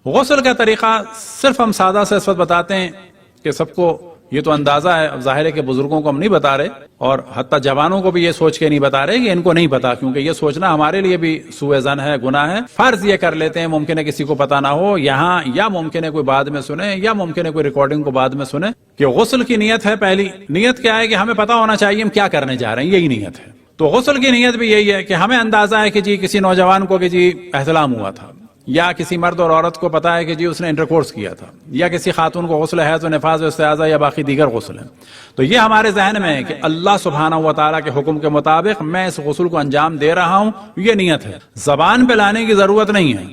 غسل کا طریقہ صرف ہم سادہ سے اس وقت بتاتے ہیں کہ سب کو یہ تو اندازہ ہے، اب ظاہر ہے کہ بزرگوں کو ہم نہیں بتا رہے، اور حتیٰ جوانوں کو بھی یہ سوچ کے نہیں بتا رہے کہ ان کو نہیں پتا، کیونکہ یہ سوچنا ہمارے لیے بھی سوء ظن ہے، گناہ ہے۔ فرض یہ کر لیتے ہیں، ممکن ہے کسی کو پتا نہ ہو یہاں، یا ممکن ہے کوئی بعد میں سنے، یا ممکن ہے کوئی ریکارڈنگ کو بعد میں سنے، کہ غسل کی نیت ہے۔ پہلی نیت کیا ہے کہ ہمیں پتا ہونا چاہیے ہم کیا کرنے جا رہے ہیں، یہی نیت ہے۔ تو غسل کی نیت بھی یہی ہے کہ ہمیں اندازہ ہے کہ جی کسی نوجوان کو کہ جی احتلام ہوا تھا، یا کسی مرد اور عورت کو پتا ہے کہ جی اس نے انٹرکورس کیا تھا، یا کسی خاتون کو غسل حیض و نفاس و استحاضہ یا باقی دیگر غسل ہیں۔ تو یہ ہمارے ذہن میں ہے کہ اللہ سبحانہ و تعالیٰ کے حکم کے مطابق میں اس غسل کو انجام دے رہا ہوں، یہ نیت ہے۔ زبان پہ لانے کی ضرورت نہیں ہے،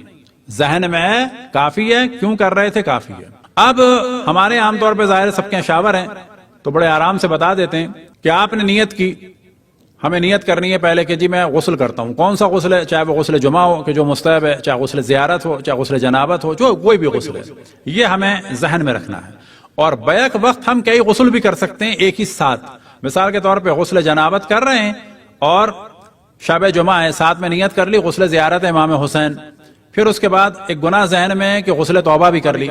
ذہن میں ہے کافی ہے، کیوں کر رہے تھے کافی ہے۔ اب ہمارے عام طور پہ ظاہر سب کے شاور ہیں تو بڑے آرام سے بتا دیتے ہیں کہ آپ نے نیت کی، ہمیں نیت کرنی ہے پہلے کہ جی میں غسل کرتا ہوں۔ کون سا غسل ہے؟ چاہے وہ غسل جمعہ ہو کہ جو مستحب ہے، چاہے غسل زیارت ہو، چاہے غسل جنابت ہو، جو کوئی بھی غسل ہے، یہ ہمیں ذہن میں رکھنا ہے۔ اور بیک وقت ہم کئی غسل بھی کر سکتے ہیں ایک ہی ساتھ۔ مثال کے طور پہ غسل جنابت کر رہے ہیں اور شب جمعہ ہے، ساتھ میں نیت کر لی غسل زیارت امام حسین، پھر اس کے بعد ایک گناہ ذہن میں ہے کہ غسل توبہ بھی کر لی،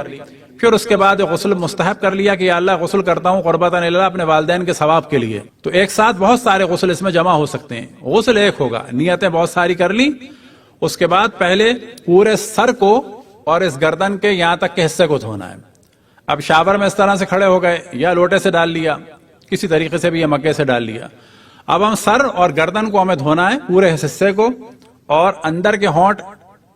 پھر اس کے بعد غسل مستحب کر لیا کہ یا اللہ غسل کرتا ہوں قربتاً اللہ اپنے والدین کے ثواب کے لیے۔ تو ایک ساتھ بہت سارے غسل اس میں جمع ہو سکتے ہیں، غسل ایک ہوگا، نیتیں بہت ساری کر لی۔ اس کے بعد پہلے پورے سر کو اور اس گردن کے یہاں تک کے حصے کو دھونا ہے۔ اب شاور میں اس طرح سے کھڑے ہو گئے، یا لوٹے سے ڈال لیا، کسی طریقے سے بھی یا مگے سے ڈال لیا۔ اب ہم سر اور گردن کو ہمیں دھونا ہے، پورے حصے کو، اور اندر کے ہونٹ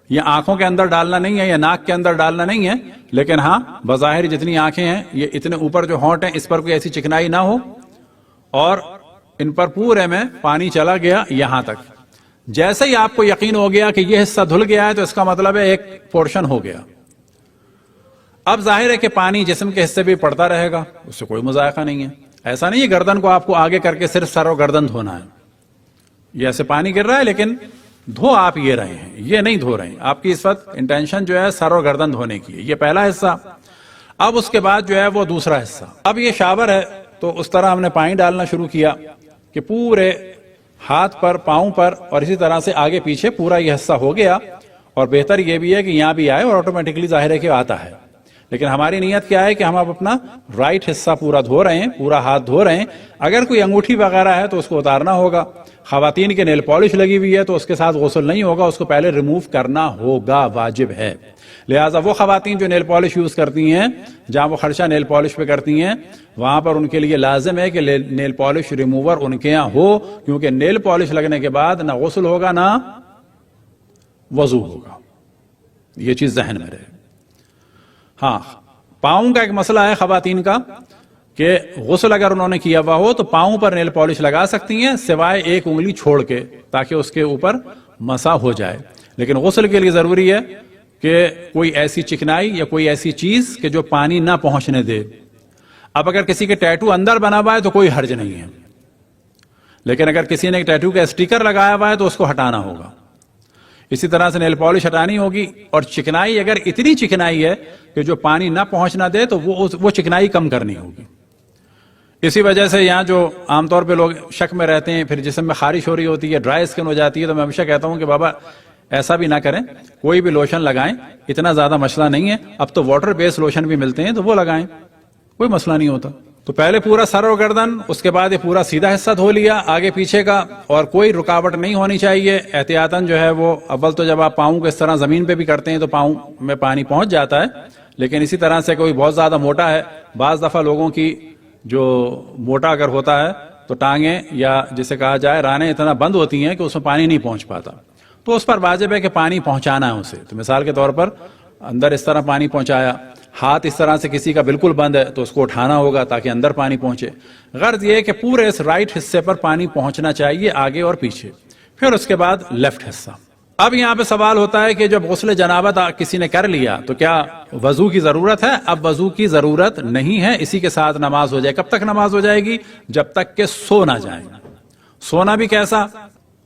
یہ آنکھوں کے اندر ڈالنا نہیں ہے یا ناک کے اندر ڈالنا نہیں ہے، لیکن ہاں بظاہر جتنی آنکھیں ہیں یہ اتنے اوپر جو ہونٹ ہیں اس پر کوئی ایسی چکنائی نہ ہو، اور ان پر پورے میں پانی چلا گیا یہاں تک۔ جیسے ہی آپ کو یقین ہو گیا کہ یہ حصہ دھل گیا ہے تو اس کا مطلب ہے ایک پورشن ہو گیا۔ اب ظاہر ہے کہ پانی جسم کے حصے بھی پڑتا رہے گا، اس سے کوئی مذائقہ نہیں ہے۔ ایسا نہیں ہے گردن کو آپ کو آگے کر کے صرف سر اور گردن دھونا ہے، یہ ایسے پانی گر رہا ہے لیکن دھو آپ یہ رہے ہیں، یہ نہیں دھو رہے ہیں۔ آپ کی اس وقت انٹینشن جو ہے سر اور گردن دھونے کی ہے، یہ پہلا حصہ۔ اب اس کے بعد جو ہے وہ دوسرا حصہ۔ اب یہ شاور ہے تو اس طرح ہم نے پانی ڈالنا شروع کیا کہ پورے ہاتھ پر، پاؤں پر، اور اسی طرح سے آگے پیچھے پورا یہ حصہ ہو گیا۔ اور بہتر یہ بھی ہے کہ یہاں بھی آئے اور آٹومیٹکلی ظاہر ہے کہ آتا ہے، لیکن ہماری نیت کیا ہے کہ ہم اب اپنا رائٹ حصہ پورا دھو رہے ہیں، پورا ہاتھ دھو رہے ہیں۔ اگر کوئی انگوٹھی وغیرہ ہے تو اس کو اتارنا ہوگا، خواتین کے نیل پالش لگی ہوئی ہے تو اس کے ساتھ غسل نہیں ہوگا، اس کو پہلے ریموو کرنا ہوگا، واجب ہے۔ لہٰذا وہ خواتین جو نیل پالش یوز کرتی ہیں، جہاں وہ خرچہ نیل پالش پہ کرتی ہیں، وہاں پر ان کے لیے لازم ہے کہ نیل پالش ریموور ان کے یہاں ہو، کیونکہ نیل پالش لگنے کے بعد نہ غسل ہوگا نہ وضو ہوگا، یہ چیز ذہن میں رہے۔ ہاں، پاؤں کا ایک مسئلہ ہے خواتین کا کہ غسل اگر انہوں نے کیا ہوا ہو تو پاؤں پر نیل پالش لگا سکتی ہیں، سوائے ایک انگلی چھوڑ کے، تاکہ اس کے اوپر مسا ہو جائے۔ لیکن غسل کے لیے ضروری ہے کہ کوئی ایسی چکنائی یا کوئی ایسی چیز کہ جو پانی نہ پہنچنے دے۔ اب اگر کسی کے ٹیٹو اندر بنا ہوا ہے تو کوئی حرج نہیں ہے، لیکن اگر کسی نے ٹیٹو کا اسٹیکر لگایا ہوا ہے تو اس کو ہٹانا ہوگا۔ اسی طرح سے نیل پالش ہٹانی ہوگی، اور چکنائی اگر اتنی چکنائی ہے کہ جو پانی نہ پہنچنا دے تو وہ چکنائی کم کرنی ہوگی۔ اسی وجہ سے یہاں جو عام طور پہ لوگ شک میں رہتے ہیں، پھر جسم میں خارش ہو رہی ہوتی ہے، ڈرائی اسکن ہو جاتی ہے، تو میں ہمیشہ کہتا ہوں کہ بابا ایسا بھی نہ کریں، کوئی بھی لوشن لگائیں، اتنا زیادہ مسئلہ نہیں ہے۔ اب تو واٹر بیس لوشن بھی ملتے ہیں تو وہ لگائیں، کوئی مسئلہ نہیں ہوتا۔ تو پہلے پورا سر اور گردن، اس کے بعد یہ پورا سیدھا حصہ دھو لیا آگے پیچھے کا، اور کوئی رکاوٹ نہیں ہونی چاہیے۔ احتیاطاً جو ہے وہ اول تو جب آپ پاؤں کو اس طرح زمین پہ بھی کرتے ہیں تو پاؤں میں پانی پہنچ جاتا ہے، لیکن اسی طرح سے کوئی بہت زیادہ موٹا ہے، بعض دفعہ لوگوں کی جو موٹا اگر ہوتا ہے تو ٹانگیں یا جسے کہا جائے رانیں اتنا بند ہوتی ہیں کہ اس میں پانی نہیں پہنچ پاتا، تو اس پر واجب ہے کہ پانی پہنچانا ہے اسے۔ تو مثال کے طور پر اندر اس طرح پانی پہنچایا، ہاتھ اس طرح سے کسی کا بالکل بند ہے تو اس کو اٹھانا ہوگا تاکہ اندر پانی پہنچے۔ غرض یہ کہ پورے اس رائٹ حصے پر پانی پہنچنا چاہیے، آگے اور پیچھے۔ پھر اس کے بعد لیفٹ حصہ۔ اب یہاں پہ سوال ہوتا ہے کہ جب غسل جنابت کسی نے کر لیا تو کیا وضو کی ضرورت ہے؟ اب وضو کی ضرورت نہیں ہے، اسی کے ساتھ نماز ہو جائے۔ کب تک نماز ہو جائے گی؟ جب تک کہ سو نہ جائیں۔ سونا بھی کیسا؟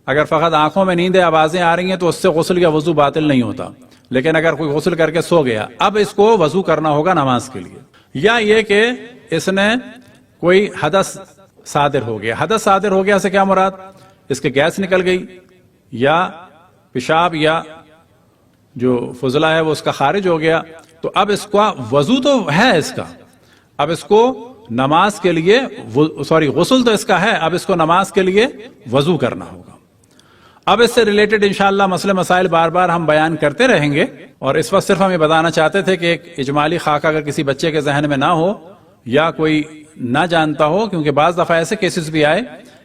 اگر فقط آنکھوں میں نیند آوازیں آ رہی ہیں تو اس سے غسل یا وضو باطل نہیں ہوتا، لیکن اگر کوئی غسل کر کے سو گیا، اب اس کو وضو کرنا ہوگا نماز کے لیے۔ یا یہ کہ اس نے کوئی حدث صادر ہو گیا۔ حدث صادر ہو گیا سے کیا مراد؟ اس کے گیس نکل گئی، یا پیشاب یا جو فضلہ ہے وہ اس کا خارج ہو گیا، تو اب اس کا وضو تو ہے اس کا، اب اس کو نماز کے لیے غسل تو اس کا ہے، اب اس کو نماز کے لیے وضو کرنا ہوگا۔ اب اس سے ریلیٹڈ انشاءاللہ مسئلے مسائل بار بار ہم بیان کرتے رہیں گے، اور اس وقت صرف ہم یہ بتانا چاہتے تھے کہ ایک اجمالی خاکہ اگر کسی بچے کے ذہن میں نہ ہو یا کوئی نہ جانتا ہو، کیونکہ بعض دفعہ ایسے کیسز بھی آئے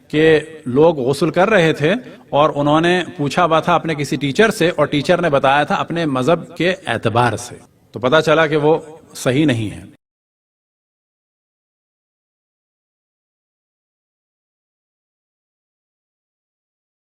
کہ لوگ غسل کر رہے تھے اور انہوں نے پوچھا ہوا تھا اپنے کسی ٹیچر سے، اور ٹیچر نے بتایا تھا اپنے مذہب کے اعتبار سے، تو پتہ چلا کہ وہ صحیح نہیں ہے۔